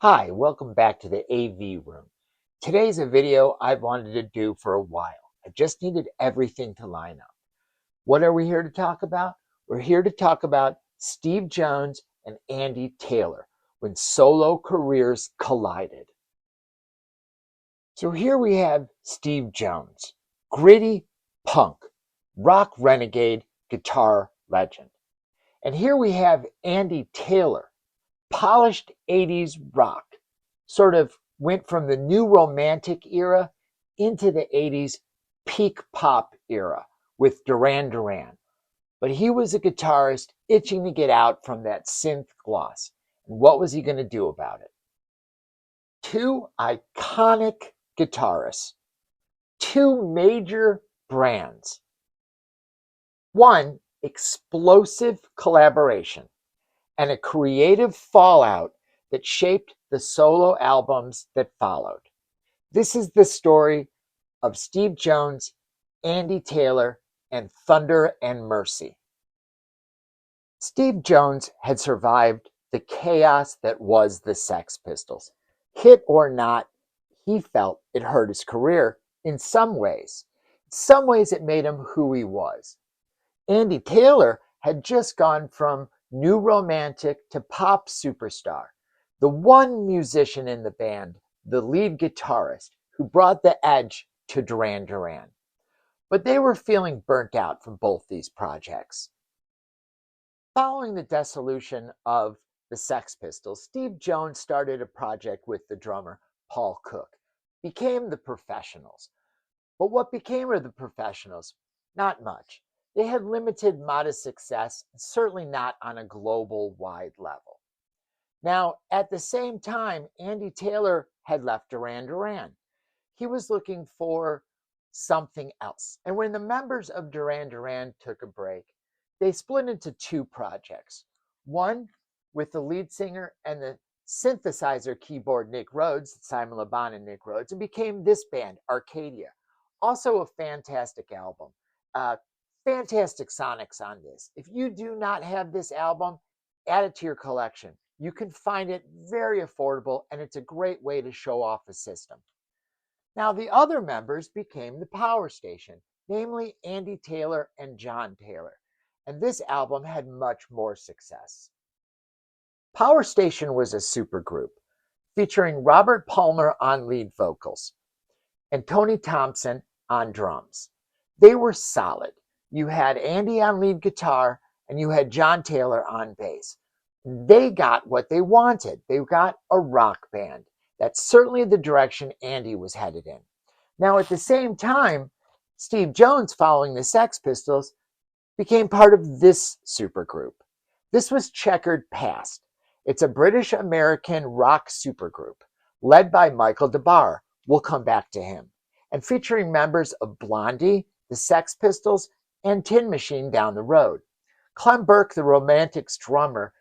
Hi, welcome back to the AV Room. Today's a video I've wanted to do for a while. I just needed everything to line up. What are we here to talk about? We're here to talk about Steve Jones and Andy Taylor when solo careers collided. So here we have Steve Jones, gritty punk, rock renegade, guitar legend. And here we have Andy Taylor, polished 80s rock, sort of went from the new romantic era into the 80s peak pop era with Duran Duran. But he was a guitarist itching to get out from that synth gloss. And what was he going to do about it? Two iconic guitarists, two major brands, one explosive collaboration, and a creative fallout that shaped the solo albums that followed. This is the story of Steve Jones, Andy Taylor, and Thunder and Mercy. Steve Jones had survived the chaos that was the Sex Pistols. Hit or not, he felt it hurt his career in some ways. In some ways, it made him who he was. Andy Taylor had just gone from new romantic to pop superstar, the one musician in the band, the lead guitarist, who brought the edge to Duran Duran. But they were feeling burnt out from both these projects. Following the dissolution of the Sex Pistols, Steve Jones started a project with the drummer Paul Cook, became the Professionals. But what became of the Professionals? Not much. They had limited, modest success, certainly not on a global-wide level. Now, at the same time, Andy Taylor had left Duran Duran. He was looking for something else. And when the members of Duran Duran took a break, they split into two projects. One with the lead singer and the synthesizer keyboard Nick Rhodes, Simon Le Bon and Nick Rhodes, and became this band, Arcadia. Also a fantastic album. Fantastic sonics on this. If you do not have this album, add it to your collection. You can find it very affordable, and it's a great way to show off a system. Now, the other members became the Power Station, namely Andy Taylor and John Taylor, and this album had much more success. Power Station was a supergroup featuring Robert Palmer on lead vocals and Tony Thompson on drums. They were solid. You had Andy on lead guitar, and you had John Taylor on bass. They got what they wanted. They got a rock band. That's certainly the direction Andy was headed in. Now, at the same time, Steve Jones, following the Sex Pistols, became part of this supergroup. This was Checkered Past. It's a British-American rock supergroup led by Michael DeBar. We'll come back to him. And featuring members of Blondie, the Sex Pistols, and Tin Machine down the road. Clem Burke, the Romantics drummer,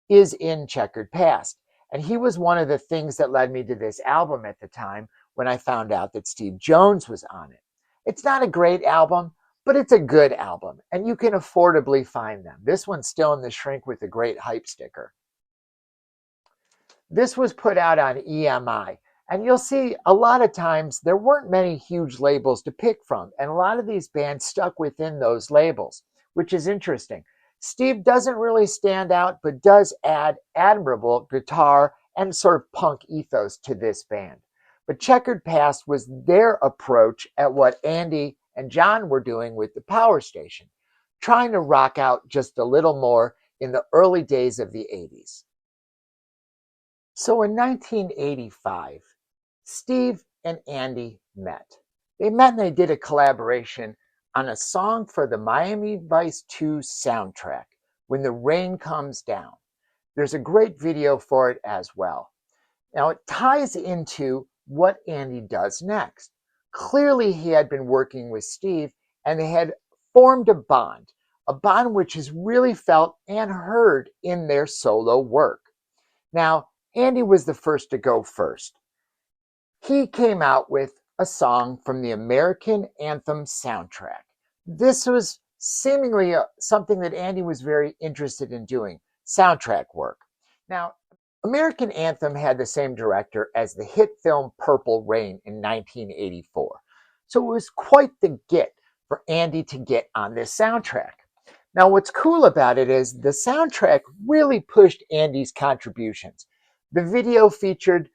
is in Checkered Past, and he was one of the things that led me to this album at the time when I found out that Steve Jones was on it. It's not a great album, but it's a good album, and you can affordably find them. This one's still in the shrink with a great hype sticker. This was put out on EMI. And you'll see a lot of times there weren't many huge labels to pick from. And a lot of these bands stuck within those labels, which is interesting. Steve doesn't really stand out, but does add admirable guitar and sort of punk ethos to this band. But Checkered Past was their approach at what Andy and John were doing with the Power Station, trying to rock out just a little more in the early days of the 80s. So in 1985, Steve and Andy met. They met and they did a collaboration on a song for the Miami Vice 2 soundtrack, When the Rain Comes Down. There's a great video for it as well. Now, it ties into what Andy does next. Clearly, he had been working with Steve, and they had formed a bond which is really felt and heard in their solo work. Now, Andy was the first to go first. He came out with a song from the American Anthem soundtrack. This was seemingly something that Andy was very interested in doing, soundtrack work. Now, American Anthem had the same director as the hit film Purple Rain in 1984. So it was quite the get for Andy to get on this soundtrack. Now, what's cool about it is the soundtrack really pushed Andy's contributions. The video featured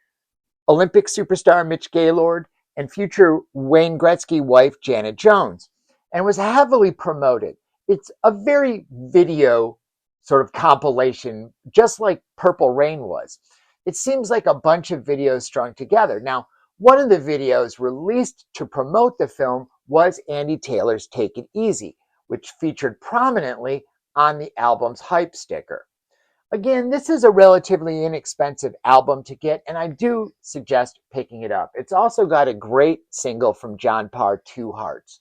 Olympic superstar Mitch Gaylord and future Wayne Gretzky wife Janet Jones, and was heavily promoted. It's a very video sort of compilation, just like Purple Rain was. It seems like a bunch of videos strung together. Now, one of the videos released to promote the film was Andy Taylor's Take It Easy, which featured prominently on the album's hype sticker. Again, this is a relatively inexpensive album to get, and I do suggest picking it up. It's also got a great single from John Parr, Two Hearts.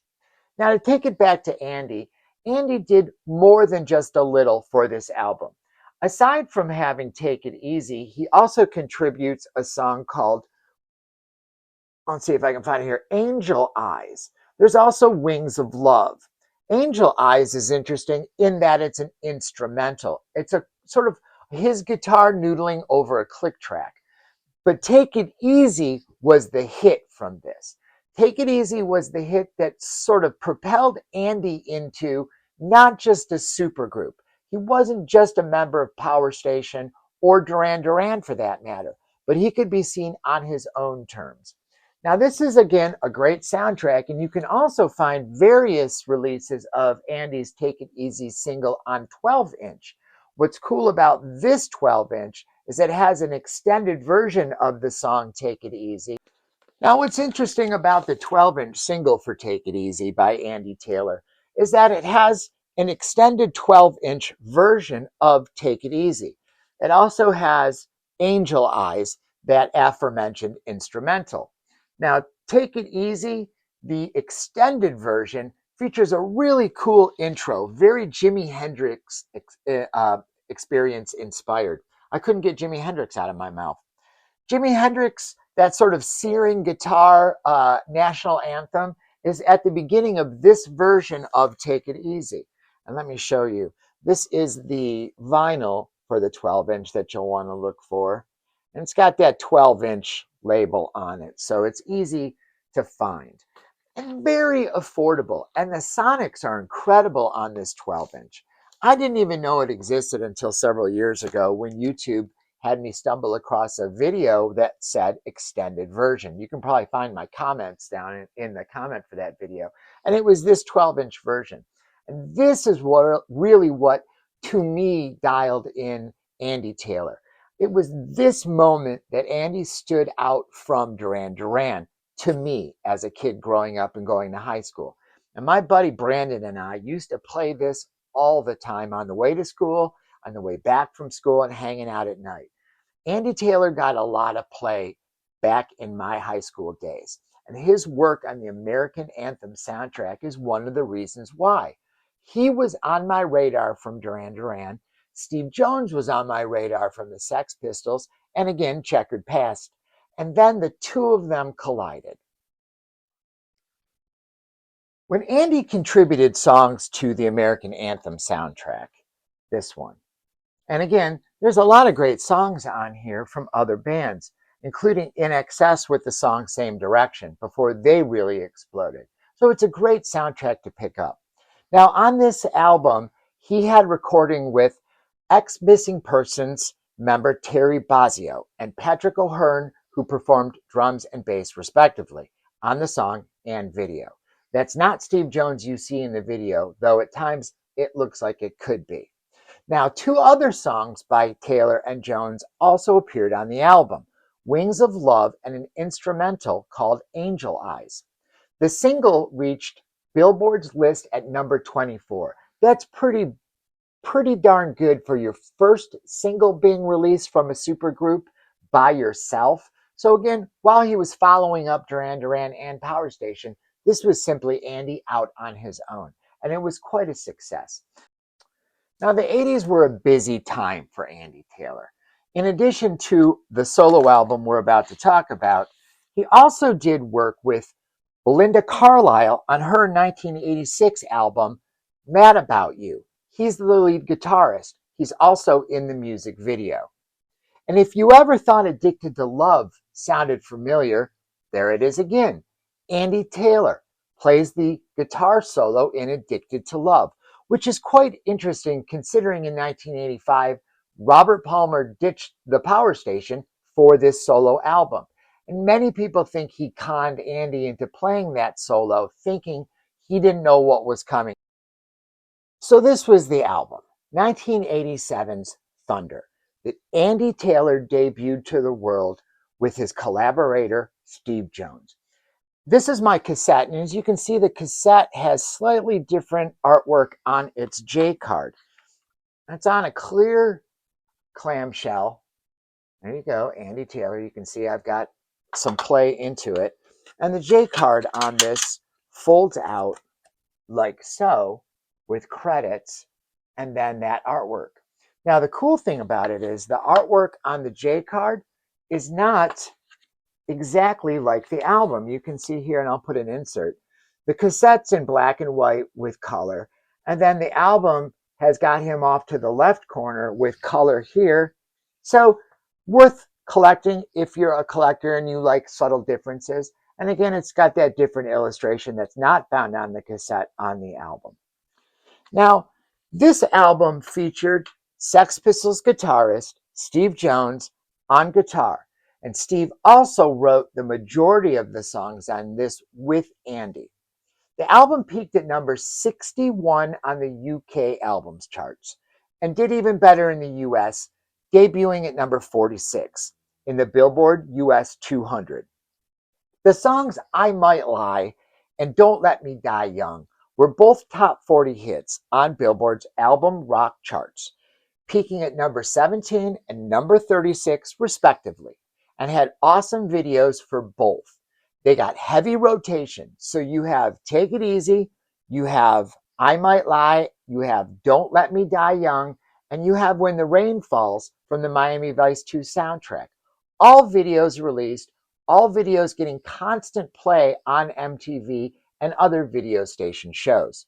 Now, to take it back to Andy, Andy did more than just a little for this album. Aside from having Take It Easy, he also contributes a song called, let's see if I can find it here, Angel Eyes. There's also Wings of Love. Angel Eyes is interesting in that it's an instrumental. It's a sort of his guitar noodling over a click track. But Take It Easy was the hit from this. Take It Easy was the hit that sort of propelled Andy into not just a supergroup. He wasn't just a member of Power Station or Duran Duran for that matter, but he could be seen on his own terms. Now, this is, again, a great soundtrack, and you can also find various releases of Andy's Take It Easy single on 12-inch. What's cool about this 12-inch is it has an extended version of the song Take It Easy. Now, what's interesting about the 12-inch single for Take It Easy by Andy Taylor is that it has an extended 12-inch version of Take It Easy. It also has Angel Eyes, that aforementioned instrumental. Now, Take It Easy, the extended version, features a really cool intro, very Jimi Hendrix experience inspired. I couldn't get Jimi Hendrix out of my mouth. Jimi Hendrix, that sort of searing guitar national anthem, is at the beginning of this version of Take It Easy. And let me show you. This is the vinyl for the 12-inch that you'll want to look for. And it's got that 12-inch label on it, so it's easy to find. And very affordable. And the sonics are incredible on this 12-inch. I didn't even know it existed until several years ago when YouTube had me stumble across a video that said extended version. You can probably find my comments down in the comment for that video. And it was this 12-inch version. And this is what to me, dialed in Andy Taylor. It was this moment that Andy stood out from Duran Duran to me as a kid growing up and going to high school. And my buddy Brandon and I used to play this all the time on the way to school, on the way back from school, and hanging out at night. Andy Taylor got a lot of play back in my high school days, and his work on the American Anthem soundtrack is one of the reasons why. He was on my radar from Duran Duran. Steve Jones was on my radar from the Sex Pistols, and again, Checkered Past. And then the two of them collided. When Andy contributed songs to the American Anthem soundtrack, this one, and again, there's a lot of great songs on here from other bands, including In Excess with the song Same Direction, before they really exploded. So it's a great soundtrack to pick up. Now, on this album, he had recording with ex-Missing Persons member Terry Bozzio and Patrick O'Hearn, who performed drums and bass respectively on the song and video. That's not Steve Jones you see in the video, though at times it looks like it could be. Now, two other songs by Taylor and Jones also appeared on the album, Wings of Love and an instrumental called Angel Eyes. The single reached Billboard's list at number 24. That's pretty darn good for your first single being released from a supergroup by yourself. So again, while he was following up Duran Duran and Power Station, this was simply Andy out on his own, and it was quite a success. Now, the 80s were a busy time for Andy Taylor. In addition to the solo album we're about to talk about, he also did work with Belinda Carlisle on her 1986 album, Mad About You. He's the lead guitarist. He's also in the music video. And if you ever thought Addicted to Love sounded familiar, there it is again. Andy Taylor plays the guitar solo in Addicted to Love, which is quite interesting considering in 1985, Robert Palmer ditched the power station for this solo album. And many people think he conned Andy into playing that solo, thinking he didn't know what was coming. So this was the album, 1987's Thunder, that Andy Taylor debuted to the world with his collaborator, Steve Jones. This is my cassette, and as you can see, the cassette has slightly different artwork on its J card. It's on a clear clamshell. There you go, Andy Taylor. You can see I've got some play into it. And the J card on this folds out like so with credits and then that artwork. Now, the cool thing about it is the artwork on the J card is not exactly like the album. You can see here, and I'll put an insert. The cassette's in black and white with color, and then the album has got him off to the left corner with color here. So worth collecting if you're a collector and you like subtle differences. And again, it's got that different illustration that's not found on the cassette on the album. Now, this album featured Sex Pistols guitarist Steve Jones on guitar. And Steve also wrote the majority of the songs on this with Andy. The album peaked at number 61 on the UK albums charts and did even better in the US, debuting at number 46 in the Billboard US 200. The songs I Might Lie and Don't Let Me Die Young were both top 40 hits on Billboard's album rock charts, peaking at number 17 and number 36 respectively, and had awesome videos for both. They got heavy rotation, so you have Take It Easy, you have I Might Lie, you have Don't Let Me Die Young, and you have When the Rain Falls from the Miami Vice 2 soundtrack. All videos released, all videos getting constant play on MTV and other video station shows.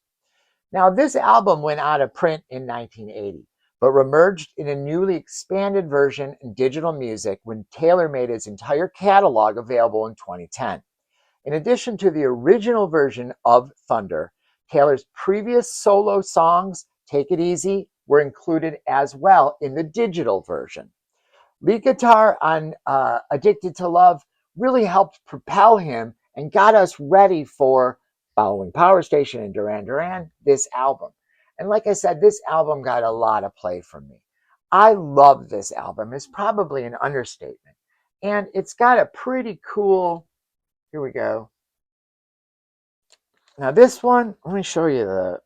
Now, this album went out of print in 1980, but remerged in a newly expanded version in digital music when Taylor made his entire catalog available in 2010. In addition to the original version of Thunder, Taylor's previous solo songs, Take It Easy, were included as well in the digital version. Lead guitar on Addicted to Love really helped propel him and got us ready for, following Power Station and Duran Duran, this album. And like I said, this album got a lot of play from me. I love this album. It's probably an understatement. And it's got a pretty cool, here we go. Now this one, let me show you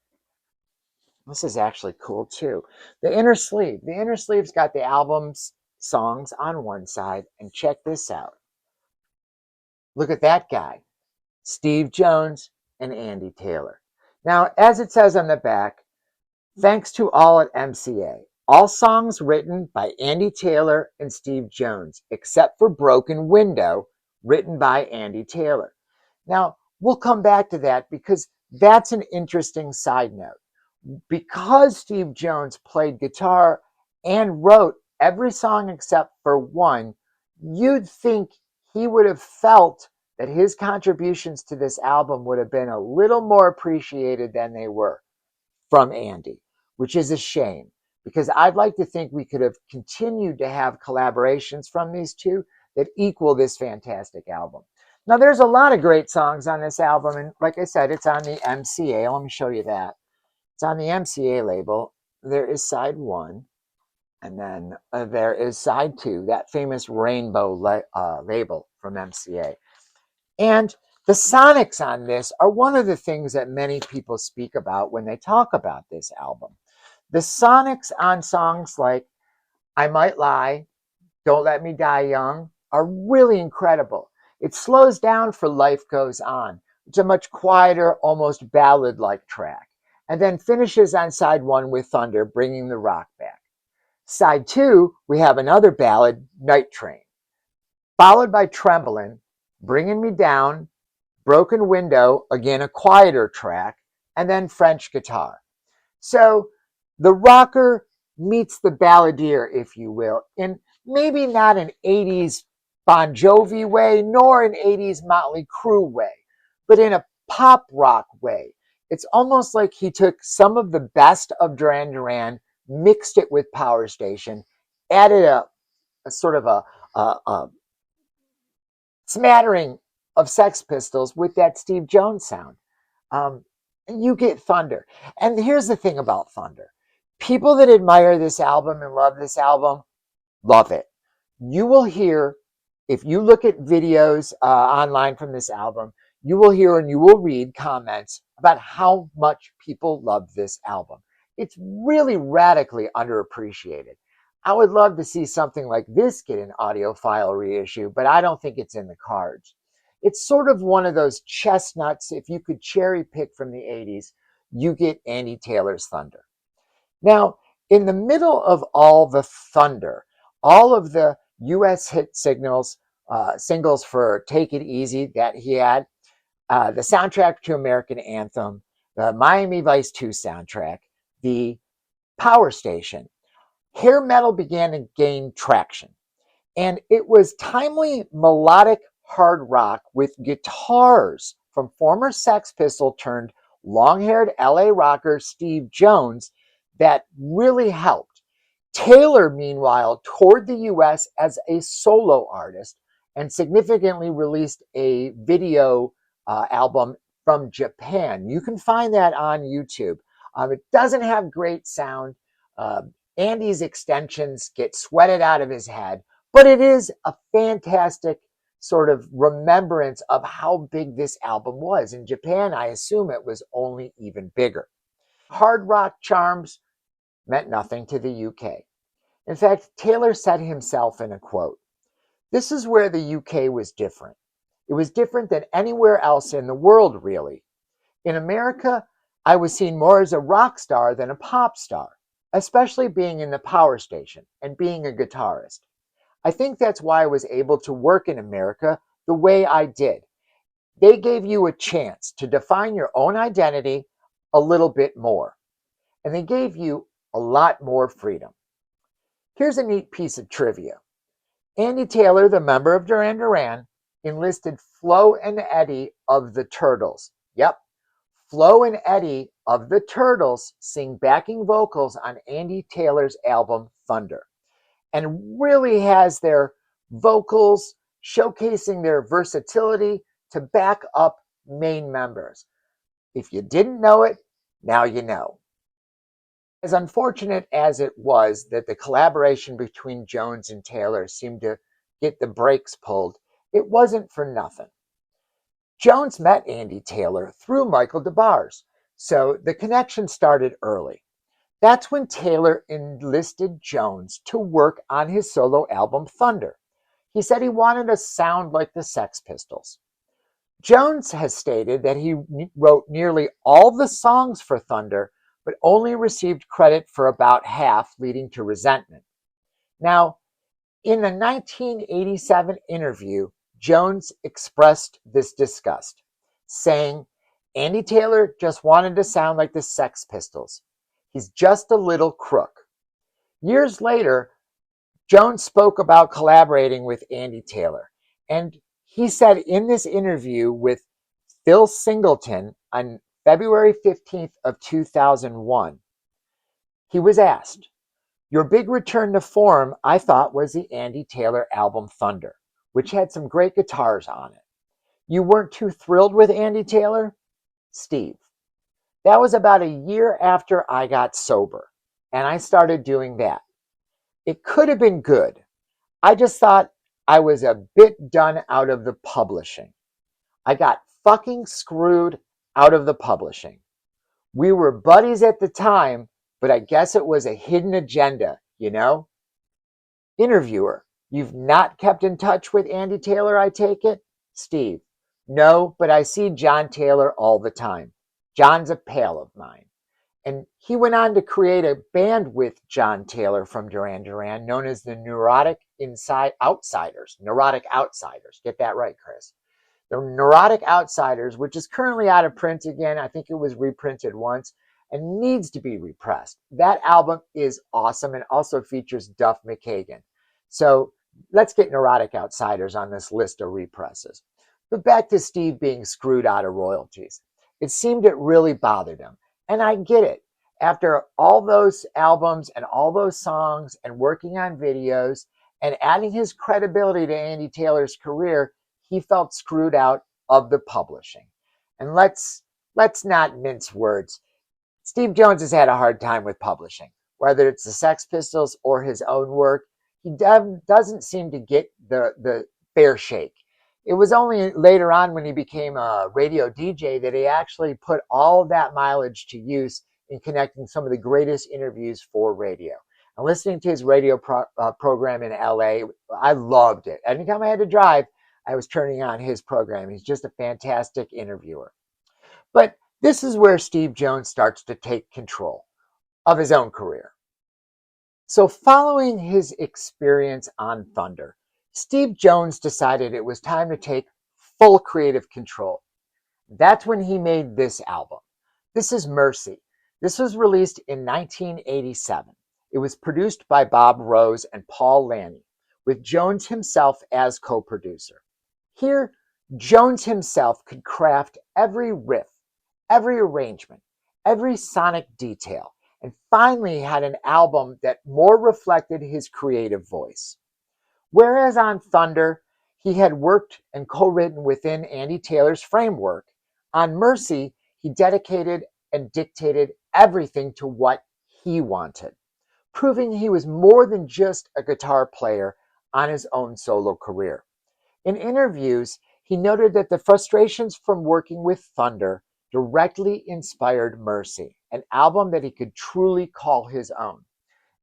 this is actually cool too. The inner sleeve. The inner sleeve's got the album's songs on one side, and check this out. Look at that guy, Steve Jones and Andy Taylor. Now, as it says on the back, thanks to all at MCA. All songs written by Andy Taylor and Steve Jones, except for Broken Window, written by Andy Taylor. Now, we'll come back to that because that's an interesting side note. Because Steve Jones played guitar and wrote every song except for one, you'd think he would have felt that his contributions to this album would have been a little more appreciated than they were from Andy, which is a shame because I'd like to think we could have continued to have collaborations from these two that equal this fantastic album. Now, there's a lot of great songs on this album, and like I said, it's on the MCA. Let me show you that. It's on the MCA label. There is side one, and then there is side two, that famous rainbow label from MCA. And the sonics on this are one of the things that many people speak about when they talk about this album. The sonics on songs like I Might Lie, Don't Let Me Die Young are really incredible. It slows down for Life Goes On. It's a much quieter, almost ballad-like track, and then finishes on side one with Thunder, bringing the rock back. Side two, we have another ballad, Night Train, followed by Tremblin', Bringing Me Down, Broken Window, again a quieter track, and then French Guitar. So the rocker meets the balladeer, if you will, in maybe not an 80s Bon Jovi way, nor an 80s Motley Crue way, but in a pop rock way. It's almost like he took some of the best of Duran Duran, mixed it with Power Station, added a sort of a smattering of Sex Pistols with that Steve Jones sound. Um, you get Thunder. And here's the thing about Thunder. People that admire this album and love this album, love it. You will hear, if you look at videos online from this album, you will hear and you will read comments about how much people love this album. It's really radically underappreciated. I would love to see something like this get an audiophile reissue, but I don't think it's in the cards. It's sort of one of those chestnuts. If you could cherry pick from the 80s, you get Andy Taylor's Thunder. Now, in the middle of all the thunder, all of the US hit singles for Take It Easy that he had, the soundtrack to American Anthem, the Miami Vice 2 soundtrack, the Power Station, hair metal began to gain traction. And it was timely melodic hard rock with guitars from former Sex Pistol turned long-haired LA rocker Steve Jones that really helped. Taylor, meanwhile, toured the US as a solo artist and significantly released a video album from Japan. You can find that on YouTube. It doesn't have great sound. Uh, Andy's extensions get sweated out of his head, but it is a fantastic sort of remembrance of how big this album was. In Japan, I assume it was only even bigger. Hard rock charms meant nothing to the UK. In fact, Taylor said himself in a quote, "This is where the UK was different. It was different than anywhere else in the world, really. In America, I was seen more as a rock star than a pop star, especially being in the Power Station and being a guitarist. I think that's why I was able to work in America the way I did. They gave you a chance to define your own identity a little bit more, and they gave you a lot more freedom." Here's a neat piece of trivia. Andy Taylor, the member of Duran Duran, enlisted Flo and Eddie of the Turtles. Yep, Flo and Eddie of the Turtles sing backing vocals on Andy Taylor's album Thunder, and really has their vocals showcasing their versatility to back up main members. If you didn't know it, now you know. As unfortunate as it was that the collaboration between Jones and Taylor seemed to get the brakes pulled, it wasn't for nothing. Jones met Andy Taylor through Michael DeBar's, so the connection started early. That's when Taylor enlisted Jones to work on his solo album Thunder. He said he wanted a sound like the Sex Pistols. Jones has stated that he wrote nearly all the songs for Thunder, but only received credit for about half, leading to resentment. Now, in the 1987 interview, Jones expressed this disgust, saying, "Andy Taylor just wanted to sound like the Sex Pistols. He's just a little crook." Years later, Jones spoke about collaborating with Andy Taylor, and he said in this interview with Phil Singleton on February 15th of 2001, he was asked, "Your big return to form, I thought, was the Andy Taylor album Thunder, which had some great guitars on it. You weren't too thrilled with Andy Taylor?" Steve: "That was about a year after I got sober, and I started doing that. It could have been good. I just thought I was a bit done out of the publishing. I got fucking screwed out of the publishing. We were buddies at the time, but I guess it was a hidden agenda, you know?" Interviewer: "You've not kept in touch with Andy Taylor, I take it?" Steve: "No, but I see John Taylor all the time. John's a pal of mine." And he went on to create a band with John Taylor from Duran Duran known as the Outsiders. Neurotic Outsiders. Get that right, Chris. The Neurotic Outsiders, which is currently out of print again. I think it was reprinted once. and needs to be repressed. That album is awesome and also features Duff McKagan. So let's get Neurotic Outsiders on this list of represses. But back to Steve being screwed out of royalties. It seemed it really bothered him. And I get it. After all those albums and all those songs and working on videos and adding his credibility to Andy Taylor's career, he felt screwed out of the publishing. And let's not mince words. Steve Jones has had a hard time with publishing, whether it's the Sex Pistols or his own work. He doesn't seem to get the fair shake. It was only later on when he became a radio DJ that he actually put all of that mileage to use in connecting some of the greatest interviews for radio. And listening to his radio program in LA, I loved it. Anytime I had to drive, I was turning on his program. He's just a fantastic interviewer. But this is where Steve Jones starts to take control of his own career. So following his experience on Thunder, Steve Jones decided it was time to take full creative control. That's when he made this album. This is Mercy. This was released in 1987. It was produced by Bob Rose and Paul Lanny, with Jones himself as co-producer. Here, Jones himself could craft every riff, every arrangement, every sonic detail, and finally had an album that more reflected his creative voice. Whereas on Thunder, he had worked and co-written within Andy Taylor's framework, on Mercy, he dedicated and dictated everything to what he wanted, proving he was more than just a guitar player on his own solo career. In interviews, he noted that the frustrations from working with Thunder directly inspired Mercy, an album that he could truly call his own.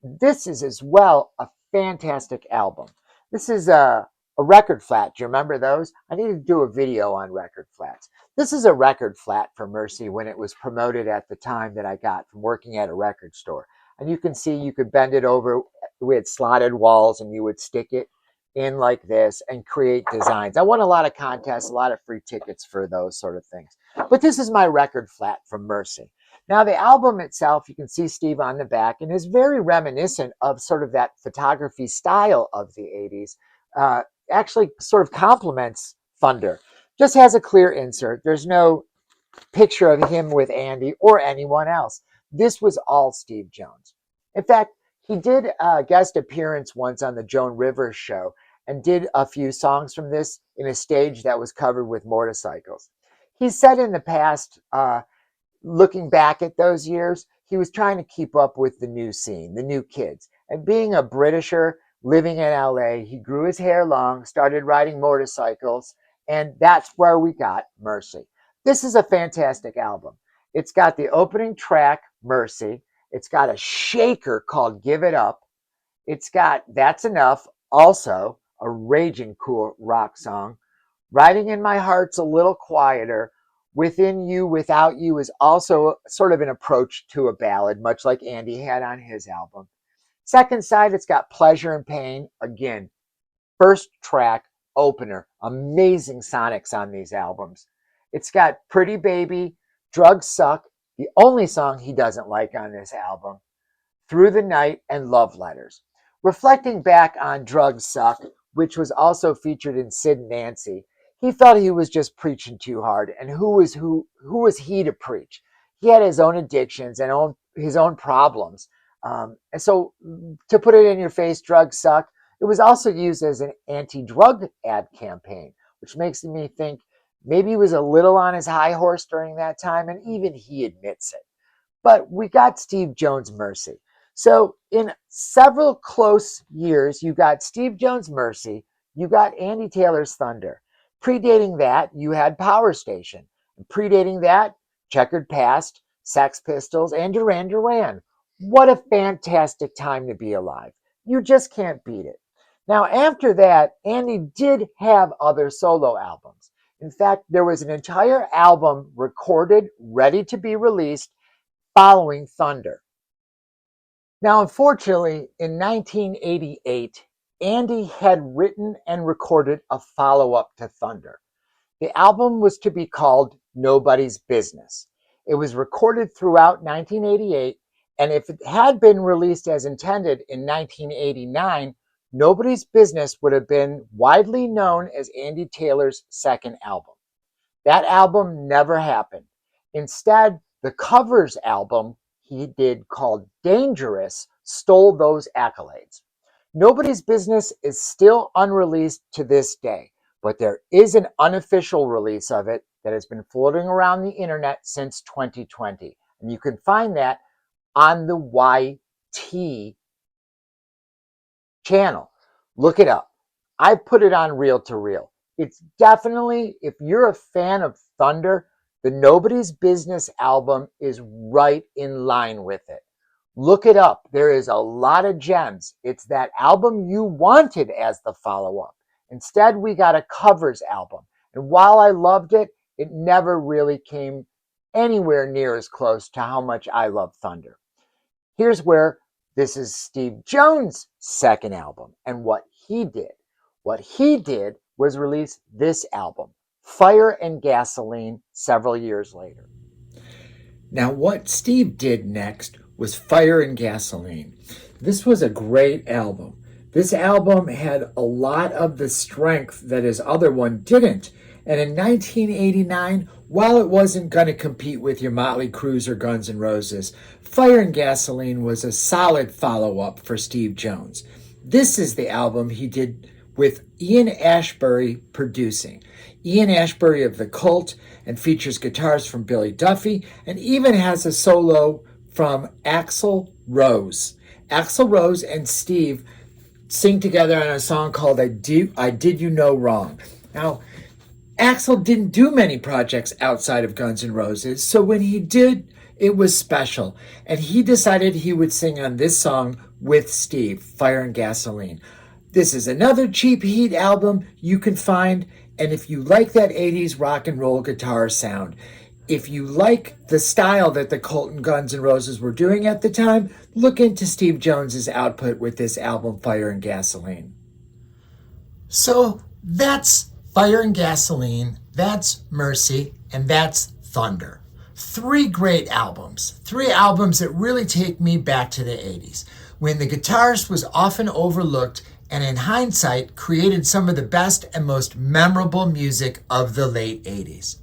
This is as well a fantastic album. This is a record flat. Do you remember those? I need to do a video on record flats. This is a record flat for Mercy when it was promoted at the time that I got from working at a record store. And you can see you could bend it over with slotted walls and you would stick it in like this and create designs. I won a lot of contests, a lot of free tickets for those sort of things. But this is my record flat from Mercy. Now, the album itself, you can see Steve on the back, and is very reminiscent of sort of that photography style of the 80s. Actually sort of complements Thunder. Just has a clear insert. There's no picture of him with Andy or anyone else. This was all Steve Jones. In fact, he did a guest appearance once on the Joan Rivers show and did a few songs from this in a stage that was covered with motorcycles. He said in the past, looking back at those years, he was trying to keep up with the new scene, the new kids. And being a Britisher living in LA, he grew his hair long, started riding motorcycles, and that's where we got Mercy. This is a fantastic album. It's got the opening track, Mercy. It's got a shaker called Give It Up. It's got That's Enough, also a raging cool rock song. Riding in My Heart's a little quieter. Within You, Without You is also sort of an approach to a ballad, much like Andy had on his album. Second side, it's got Pleasure and Pain. Again, first track, opener. Amazing sonics on these albums. It's got Pretty Baby, Drugs Suck, the only song he doesn't like on this album, Through the Night, and Love Letters. Reflecting back on Drugs Suck, which was also featured in Sid and Nancy, he felt he was just preaching too hard. And who was he to preach? He had his own addictions and his own problems. And so to put it in your face, Drugs Suck, it was also used as an anti-drug ad campaign, which makes me think maybe he was a little on his high horse during that time, and even he admits it. But we got Steve Jones' Mercy. So in several close years, you got Steve Jones' Mercy, you got Andy Taylor's Thunder. Predating that, you had Power Station. And predating that, Checkered Past, Sex Pistols, and Duran Duran. What a fantastic time to be alive. You just can't beat it. Now, after that, Andy did have other solo albums. In fact, there was an entire album recorded, ready to be released, following Thunder. Now, unfortunately, in 1988, Andy had written and recorded a follow-up to Thunder. The album was to be called Nobody's Business. It was recorded throughout 1988, and if it had been released as intended in 1989, Nobody's Business would have been widely known as Andy Taylor's second album. That album never happened. Instead, the covers album he did called Dangerous stole those accolades. Nobody's Business is still unreleased to this day, but there is an unofficial release of it that has been floating around the internet since 2020. And you can find that on the YT channel. Look it up. I put it on Reel to Reel. It's definitely, if you're a fan of Thunder, the Nobody's Business album is right in line with it. Look it up. There is a lot of gems. It's that album you wanted as the follow-up. Instead, we got a covers album. And while I loved it, it never really came anywhere near as close to how much I love Thunder. Here's where this is Steve Jones' second album and what he did. What he did was release this album, Fire and Gasoline, several years later. Now, what Steve did next was Fire and Gasoline. This was a great album. This album had a lot of the strength that his other one didn't. And in 1989, while it wasn't going to compete with your Motley Crue's or Guns N' Roses, Fire and Gasoline was a solid follow-up for Steve Jones. This is the album he did with Ian Ashbury producing. Ian Ashbury of The Cult, and features guitars from Billy Duffy, and even has a solo from Axl Rose. Axl Rose and Steve sing together on a song called I Did You No Wrong. Now, Axl didn't do many projects outside of Guns N' Roses, so when he did, it was special. And he decided he would sing on this song with Steve, Fire and Gasoline. This is another cheap heat album you can find, and if you like that 80s rock and roll guitar sound, if you like the style that the Cult and Guns N' Roses were doing at the time, look into Steve Jones's output with this album, Fire and Gasoline. So that's Fire and Gasoline, that's Mercy, and that's Thunder. Three great albums. Three albums that really take me back to the 80s, when the guitarist was often overlooked and in hindsight created some of the best and most memorable music of the late 80s.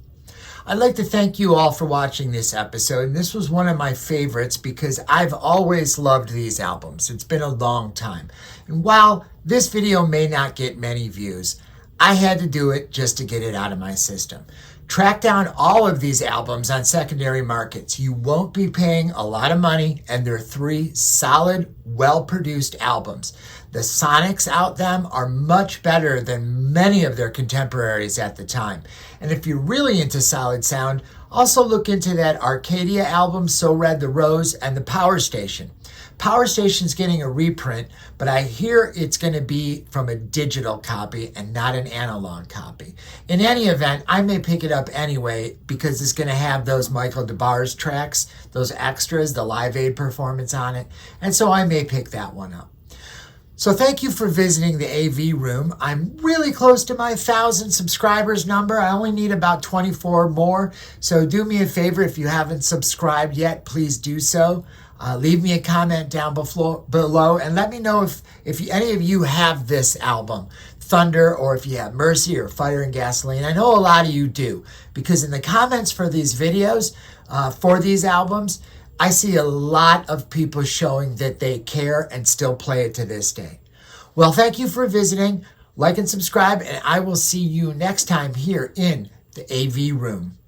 I'd like to thank you all for watching this episode, and this was one of my favorites because I've always loved these albums. It's been a long time. And while this video may not get many views, I had to do it just to get it out of my system. Track down all of these albums on secondary markets. You won't be paying a lot of money, and they're three solid, well-produced albums. The sonics out them are much better than many of their contemporaries at the time. And if you're really into solid sound, also look into that Arcadia album, So Red the Rose, and the Power Station. Power Station's getting a reprint, but I hear it's going to be from a digital copy and not an analog copy. In any event, I may pick it up anyway because it's going to have those Michael DeBar's tracks, those extras, the Live Aid performance on it, and so I may pick that one up. So thank you for visiting the AV Room. I'm really close to my 1,000 subscribers number. I only need about 24 more. So do me a favor, if you haven't subscribed yet, please do so. Leave me a comment down below and let me know if any of you have this album, Thunder, or if you have Mercy or Fire and Gasoline. I know a lot of you do, because in the comments for these videos, for these albums, I see a lot of people showing that they care and still play it to this day. Well, thank you for visiting. Like and subscribe, and I will see you next time here in the AV Room.